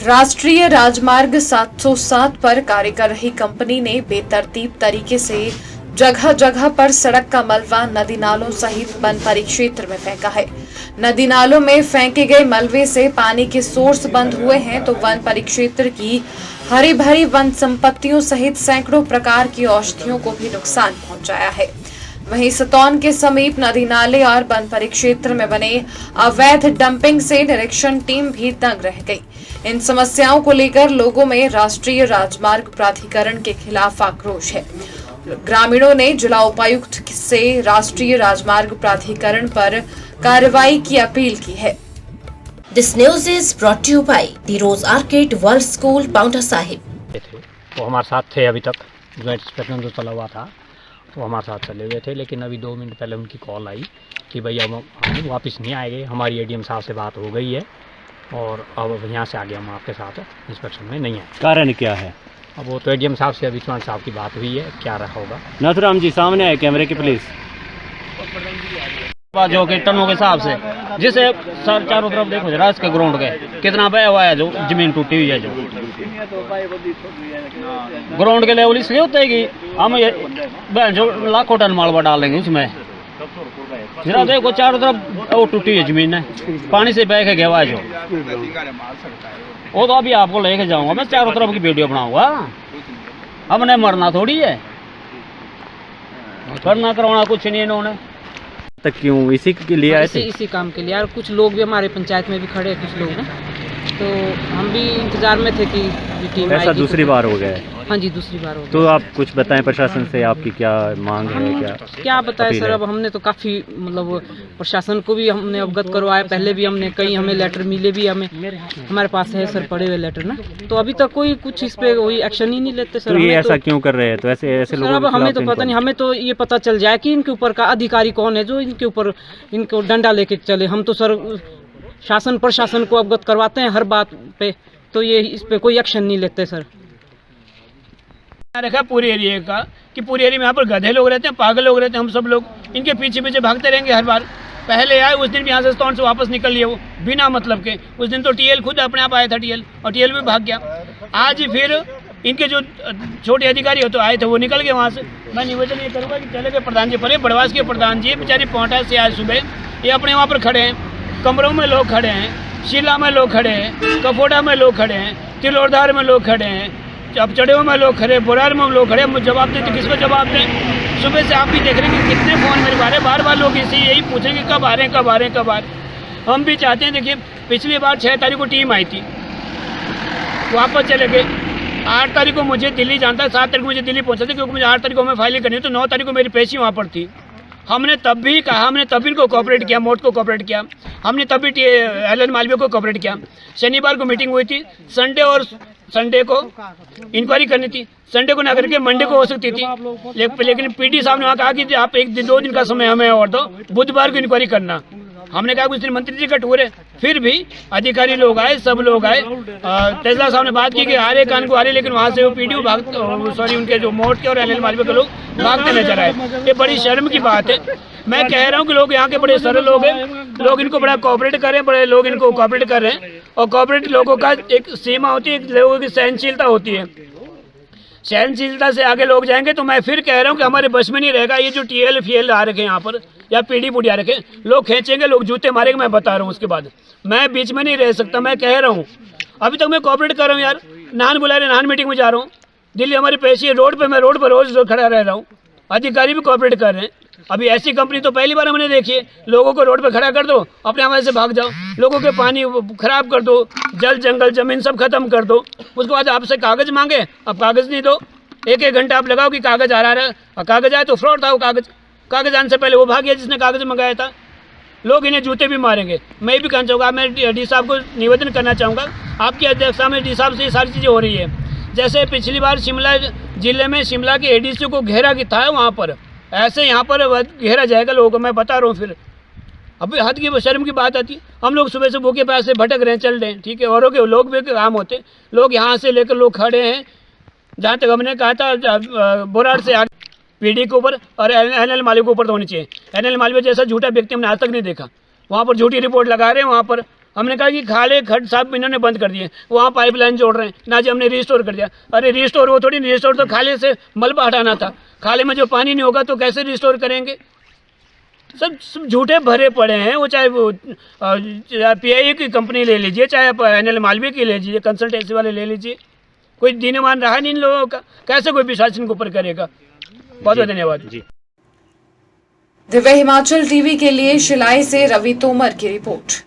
राष्ट्रीय राजमार्ग 707 पर कार्य कर रही कंपनी ने बेतरतीब तरीके से जगह जगह पर सड़क का मलबा नदी नालों सहित वन परिक्षेत्र में फेंका है। नदी नालों में फेंके गए मलबे से पानी के सोर्स बंद हुए हैं तो वन परिक्षेत्र की हरी भरी वन संपत्तियों सहित सैकड़ों प्रकार की औषधियों को भी नुकसान पहुंचाया है। वहीं सतौन के समीप नदी नाले और वन परिक्षेत्र में बने अवैध डंपिंग से निरीक्षण टीम भी दंग रह गई। इन समस्याओं को लेकर लोगों में राष्ट्रीय राजमार्ग प्राधिकरण के खिलाफ आक्रोश है। ग्रामीणों ने जिला उपायुक्त से राष्ट्रीय राजमार्ग प्राधिकरण पर कार्रवाई की अपील की है। This news is brought to you by the Rose Arcade World School, Paonta Sahib. वो हमारे साथ थे अभी तक, ज्वाइंट इंस्पेक्शन जो चला हुआ था वो हमारे साथ चले गए थे, लेकिन अभी 2 मिनट पहले उनकी कॉल आई कि भैया हम वापस नहीं आएंगे, हमारी एडीएम साहब से बात हो गई है और अब यहाँ से आगे हम आपके साथ इंस्पेक्शन में नहीं आए। कारण क्या है? अब वो तो एडीएम साहब से अभी चौहान साहब की बात हुई है, क्या रहा होगा। नाथुराम जी सामने आए कैमरे की पुलिस जो कि टनों के हिसाब से जिसे सर चारों तरफ देखो जरा इसके ग्राउंड के कितना बह हुआ है, जो जमीन टूटी हुई है, जो ग्राउंड के लेवल इसलिए होते है कि हम ये जो लाखों टन मालवा डाल देंगे उसमें। जरा देखो चारों तरफ वो टूटी है जमीन है, पानी से बह के गया हुआ है जो। वो तो अभी आपको लेके जाऊंगा मैं, चारों तरफ की वीडियो बनाऊंगा। हमने मरना थोड़ी है, करना करवाना कुछ नहीं इन्होंने। तक क्यों इसी के लिए आए थे? इसी काम के लिए। और कुछ लोग भी हमारे पंचायत में भी खड़े हैं, कुछ लोग ना, तो हम भी इंतजार में थे कि टीम ऐसा आएगी। दूसरी बार हो गया है? हाँ जी, दूसरी बार हो गया। तो आप कुछ बताएं प्रशासन से, आपकी क्या मांग है? क्या बताएं सर, अब हमने तो काफ़ी मतलब प्रशासन को भी हमने अवगत करवाया, पहले भी हमने कई हमें लेटर मिले भी, हमें हमारे पास है सर पड़े हुए लेटर ना, तो अभी तक कोई कुछ इस पे कोई एक्शन ही नहीं लेते सर। तो ये ऐसा क्यों कर रहे हैं? तो ऐसे लोगों अब हमें तो पता नहीं, हमें तो ये पता चल जाए कि इनके ऊपर का अधिकारी कौन है जो इनके ऊपर इनको डंडा लेके चले। हम तो सर शासन प्रशासन को अवगत करवाते हैं हर बात पे, तो ये इस पे कोई एक्शन नहीं लेते सर। रखा पूरे एरिया का कि पूरे एरिया में यहाँ पर गधे लोग रहते हैं, पागल लोग रहते हैं, हम सब लोग इनके पीछे पीछे भागते रहेंगे हर बार। पहले आए उस दिन भी यहाँ से सतौन से वापस निकल लिए वो बिना मतलब के। उस दिन तो टीएल खुद अपने आप आया था टीएल, और टीएल भी भाग गया। आज फिर इनके जो छोटे अधिकारी हो तो आए थे वो निकल गए वहाँ से। मैं निवेदन ये करूँगा कि चले गए प्रधान जी पर, बड़वास के प्रधान जी बेचारी पहुँचा से आज सुबह ये अपने वहाँ पर खड़े हैं, कमरों में लोग खड़े हैं, शिला में लोग खड़े हैं, कफोटा में लोग खड़े हैं, तिलोरधार में लोग खड़े हैं, अब चढ़े में लोग खड़े, बोरार में लोग खड़े। मुझे जवाब दें तो किसको जवाब दें? सुबह से आप भी देख रहे हैं कि कितने फ़ोन मेरे बारे बार बार लोग इसी यही पूछेंगे कब आ रहे हैं, कब आ रहे हैं, कब आ रहे हैं। हम भी चाहते हैं, देखिए पिछली बार 6 तारीख को टीम आई थी, वापस चले गए। 8 तारीख को मुझे दिल्ली जाना था, 7 तारीख को मुझे दिल्ली पहुंचा था, क्योंकि मुझे 8 तारीख को हमें फाइलिंग करनी है, तो 9 तारीख को मेरी पेशी वहाँ पर थी। हमने तब भी कहा, हमने तब इनको कोऑपरेट किया, मोट को कोऑपरेट किया, हमने तब भी एलन मालवीय को कोऑपरेट किया। शनिवार को मीटिंग हुई थी, संडे को इंक्वायरी करनी थी, संडे को ना करके मंडे को हो सकती थी, लेकिन पीडी साहब ने वहाँ कहा कि आप 1-2 दिन का समय हमें और दो, बुधवार को इंक्वायरी करना। हमने कहा कुछ दिन मंत्री जी का टूर है, फिर भी अधिकारी लोग आए, सब लोग आए। तेजला साहब ने बात की कि आ रहे कान को आ रहे, लेकिन वहाँ से वो पीडीओ उनके जो मोट के और एल मालवीय के लोग भागते नजर आए। ये बड़ी शर्म की बात है। मैं कह रहा हूँ कि लोग यहाँ के बड़े सरल लोग हैं, लोग इनको बड़ा कोऑपरेट कर रहे हैं, बड़े लोग इनको कोऑपरेट कर रहे हैं। और कोऑपरेट लोगों का एक सीमा होती है, लोगों की सहनशीलता होती है। सहनशीलता से आगे लोग जाएंगे तो मैं फिर कह रहा हूँ कि हमारे बस में नहीं रहेगा। ये जो टीएल फीएल आ रखे हैं यहाँ पर या पीडी पुडी आ रखे, लोग खींचेंगे, लोग जूते मारेंगे, मैं बता रहा हूँ। उसके बाद मैं बीच में नहीं रह सकता, मैं कह रहा हूँ। अभी तक मैं कोऑपरेट कर रहा हूँ यार, नान बुला रहे, नान मीटिंग में जा रहा हूँ, दिल्ली हमारी पेशी है, रोड पर मैं रोड पर रोज खड़ा रह रहा हूँ, अधिकारी भी कोऑपरेट कर रहे हैं। अभी ऐसी कंपनी तो पहली बार हमने देखी है। लोगों को रोड पे खड़ा कर दो, अपने हमारे से भाग जाओ, लोगों के पानी खराब कर दो, जल जंगल जमीन सब खत्म कर दो। उसके बाद आपसे कागज मांगे, अब कागज नहीं दो, 1-1 घंटा आप लगाओ कि कागज आ रहा है, और कागज आए तो फ्रॉड था वो कागज आने से पहले वो भाग गया जिसने कागज मंगाया था। लोग इन्हें जूते भी मारेंगे। मैं भी कहना चाहूँगा, मैं डी साहब को निवेदन करना चाहूँगा, आपकी अध्यक्षता में डी साहब से ये सारी चीज़ें हो रही है। जैसे पिछली बार शिमला जिले में शिमला के एडीसी को घेरा था वहाँ पर, ऐसे यहाँ पर घेरा जाएगा लोगों को, मैं बता रहा हूँ। फिर अभी हद की शर्म की बात आती है। हम लोग सुबह से भूखे प्यासे से भटक रहे हैं, चल रहे हैं, ठीक है, औरों के लोग भी काम होते, लोग यहाँ से लेकर लोग खड़े हैं। जहाँ तक हमने कहा था बोरार से आगे पीडी के ऊपर और एनएल मालवीय के ऊपर तो होनी चाहिए। एनएल मालवीय जैसा झूठा व्यक्ति हमने आज तक नहीं देखा। वहाँ पर झूठी रिपोर्ट लगा रहे हैं, वहाँ पर हमने कहा कि खाले खड्ड साहब इन्होंने बंद कर दिए, वहाँ पाइपलाइन जोड़ रहे हैं ना जी, हमने रिस्टोर कर दिया। अरे रिस्टोर वो थोड़ी, रिस्टोर तो खाले से मलबा हटाना था, खाले में जो पानी नहीं होगा तो कैसे रिस्टोर करेंगे। सब झूठे भरे पड़े हैं। वो चाहे वो PIA की कंपनी ले लीजिए, चाहे आप NL मालवीय की ले लीजिए, कंसल्टेंसी वाले ले लीजिए, कोई दीनमान रहा नहीं इन लोगों का। कैसे कोई प्रशासन के ऊपर करेगा। बहुत बहुत धन्यवाद जी। दिव्य हिमाचल टीवी के लिए शिलाई से रवि तोमर की रिपोर्ट।